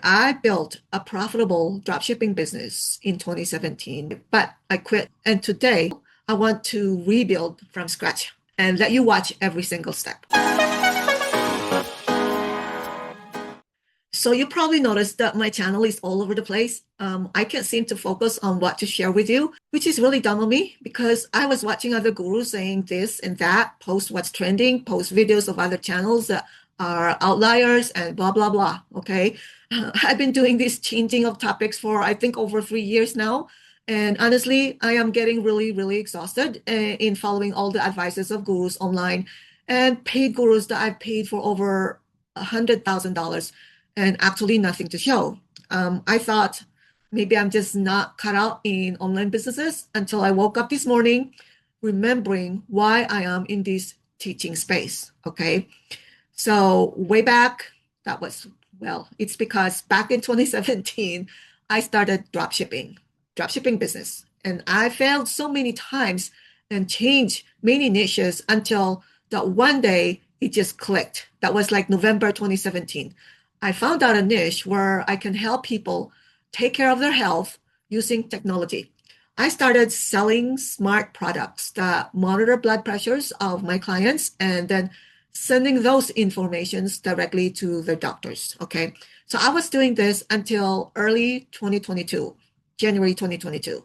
I built a profitable dropshipping business in 2017, but I quit. And today I want to rebuild from scratch and let you watch every single step. So you probably noticed that my channel is all over the place. I can't seem to focus on what to share with you, which is really dumb of me because I was watching other gurus saying this and that, post what's trending, post videos of other channels that are outliers and blah, blah, blah. Okay. I've been doing this changing of topics for, I think, over 3 years now. And honestly, I am getting really, really exhausted in following all the advices of gurus online and paid gurus that I've paid for over $100,000 and actually nothing to show. I thought maybe I'm just not cut out in online businesses until I woke up this morning remembering why I am in this teaching space. Okay. So way back, it's because back in 2017, I started dropshipping business. And I failed so many times and changed many niches until that one day it just clicked. That was like November 2017. I found out a niche where I can help people take care of their health using technology. I started selling smart products that monitor blood pressures of my clients and then sending those informations directly to the doctors. Okay. So I was doing this until early 2022, January 2022.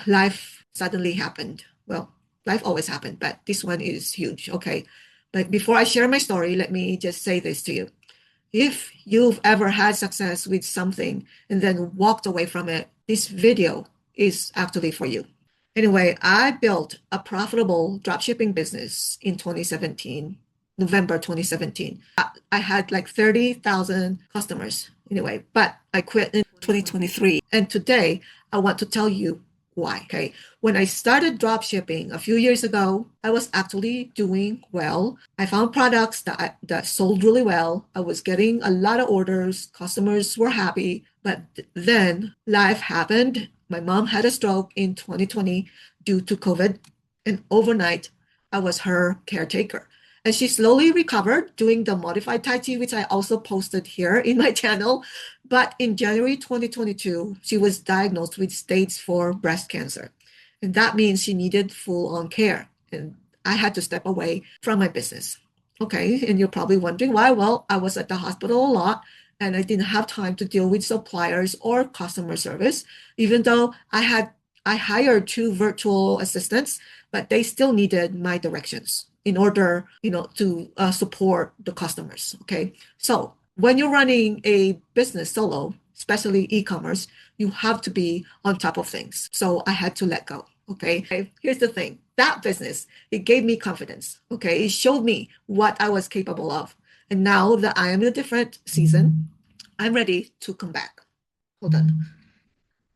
Life suddenly happened. Well, life always happened, but this one is huge. Okay. But before I share my story, let me just say this to you. If you've ever had success with something and then walked away from it, this video is actually for you. Anyway, I built a profitable dropshipping business in 2017, November 2017. I had like 30,000 customers anyway, but I quit in 2023. And today I want to tell you why. Okay. When I started dropshipping a few years ago, I was actually doing well. I found products that sold really well. I was getting a lot of orders. Customers were happy. But then life happened. My mom had a stroke in 2020 due to COVID. And overnight, I was her caretaker. And she slowly recovered doing the modified Tai Chi, which I also posted here in my channel. But in January 2022, she was diagnosed with stage 4 breast cancer. And that means she needed full-on care. And I had to step away from my business. Okay, and you're probably wondering why. Well, I was at the hospital a lot and I didn't have time to deal with suppliers or customer service, even though I hired 2 virtual assistants, but they still needed my directions in order, to support the customers. Okay. So when you're running a business solo, especially e-commerce, you have to be on top of things. So I had to let go. Okay. Here's the thing. That business, it gave me confidence. Okay. It showed me what I was capable of. And now that I am in a different season, I'm ready to come back. Hold on.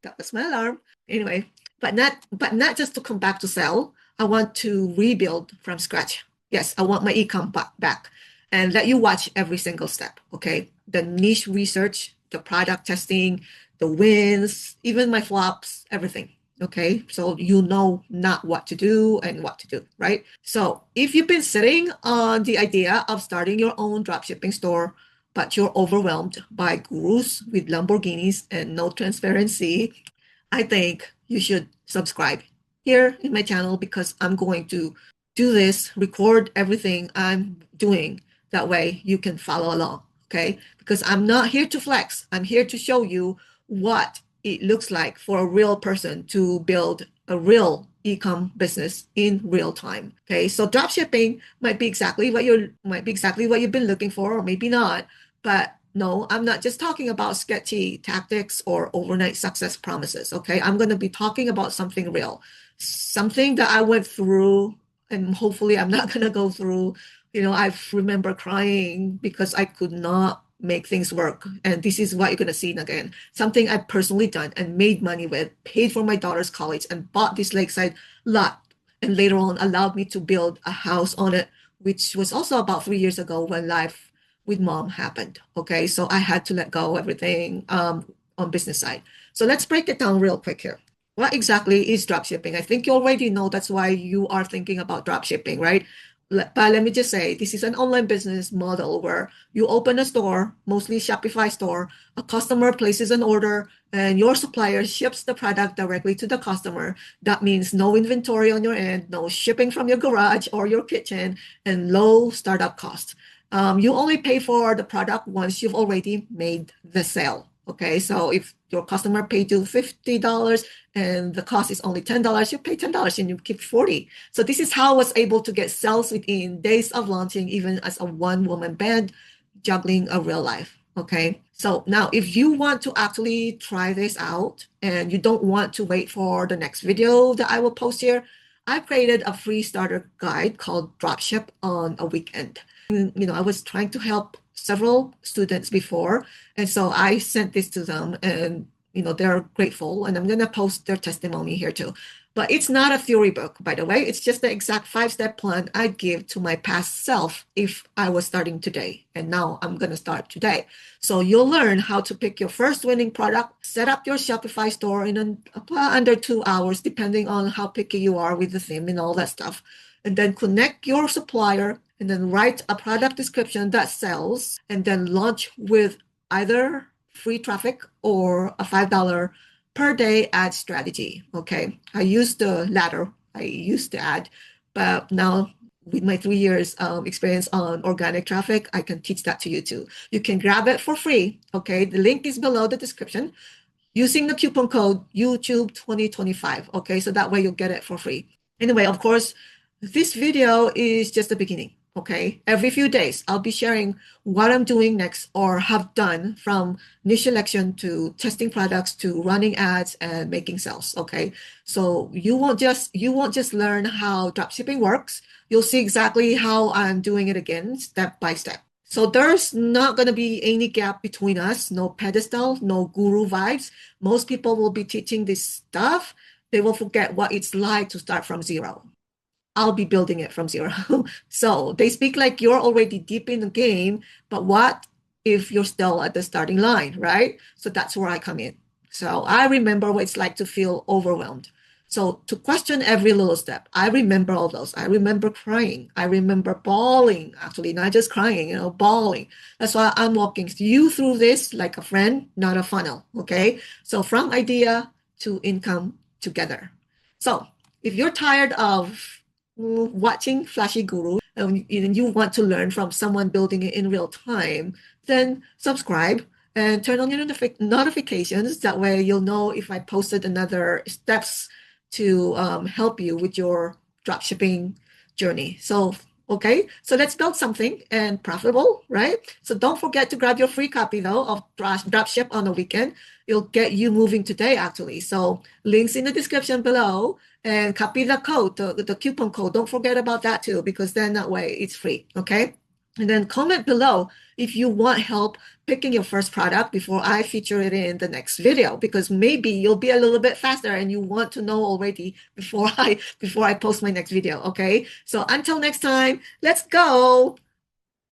That was my alarm. Anyway, but not just to come back to sell. I want to rebuild from scratch. Yes, I want my e-com back and let you watch every single step. Okay. The niche research, the product testing, the wins, even my flops, everything. Okay. So you know not what to do and what to do, right? So if you've been sitting on the idea of starting your own dropshipping store, but you're overwhelmed by gurus with Lamborghinis and no transparency, I think you should subscribe here in my channel because I'm going to do this, record everything I'm doing. That way you can follow along, okay? Because I'm not here to flex. I'm here to show you what it looks like for a real person to build a real e-com business in real time. Okay, so dropshipping might be exactly what you've been looking for, or maybe not. But no, I'm not just talking about sketchy tactics or overnight success promises. Okay, I'm going to be talking about something real, something that I went through, and hopefully I'm not going to go through. I remember crying because I could not make things work. And this is what you're going to see again. Something I've personally done and made money with, paid for my daughter's college and bought this lakeside lot. And later on allowed me to build a house on it, which was also about 3 years ago when life with mom happened. Okay. So I had to let go of everything on business side. So let's break it down real quick here. What exactly is dropshipping? I think you already know that's why you are thinking about dropshipping, right? But let me just say, this is an online business model where you open a store, mostly Shopify store, a customer places an order, and your supplier ships the product directly to the customer. That means no inventory on your end, no shipping from your garage or your kitchen, and low startup costs. You only pay for the product once you've already made the sale. Okay, so if your customer paid you $50 and the cost is only $10, you pay $10 and you keep 40. So this is how I was able to get sales within days of launching, even as a one-woman band, juggling a real life. Okay, so now if you want to actually try this out and you don't want to wait for the next video that I will post here, I created a free starter guide called Dropship on a weekend. I was trying to help several students before, and so I sent this to them, and they're grateful, and I'm gonna post their testimony here too. But it's not a theory book, by the way. It's just the exact 5-step plan I'd give to my past self if I was starting today. And now I'm going to start today. So you'll learn how to pick your first winning product, set up your Shopify store in under 2 hours, depending on how picky you are with the theme and all that stuff. And then connect your supplier, and then write a product description that sells, and then launch with either free traffic or a $5 per day ad strategy. Okay, I used the latter. I used the ad, but now with my 3 years experience on organic traffic, I can teach that to you too. You can grab it for free. Okay, the link is below the description using the coupon code YouTube 2025. Okay, so that way you'll get it for free. Anyway, of course, this video is just the beginning. Okay, every few days, I'll be sharing what I'm doing next or have done, from niche selection to testing products to running ads and making sales. Okay, so you won't just learn how dropshipping works. You'll see exactly how I'm doing it again, step by step. So there's not going to be any gap between us, no pedestal, no guru vibes. Most people will be teaching this stuff. They will forget what it's like to start from zero. I'll be building it from zero. So they speak like you're already deep in the game, but what if you're still at the starting line, right? So that's where I come in. So I remember what it's like to feel overwhelmed. So to question every little step, I remember all those. I remember crying. I remember bawling, actually, not just crying, bawling. That's why I'm walking you through this like a friend, not a funnel, okay? So from idea to income together. So if you're tired of watching flashy gurus and you want to learn from someone building it in real time, then subscribe and turn on your notifications. That way you'll know if I posted another steps to help you with your dropshipping journey. So okay, so let's build something and profitable, right? So don't forget to grab your free copy though of Dropship on the weekend. It'll get you moving today, actually. So links in the description below, and copy the code, the coupon code. Don't forget about that too, because then that way it's free, okay? And then comment below if you want help picking your first product before I feature it in the next video, because maybe you'll be a little bit faster and you want to know already before I post my next video, okay? So until next time, let's go.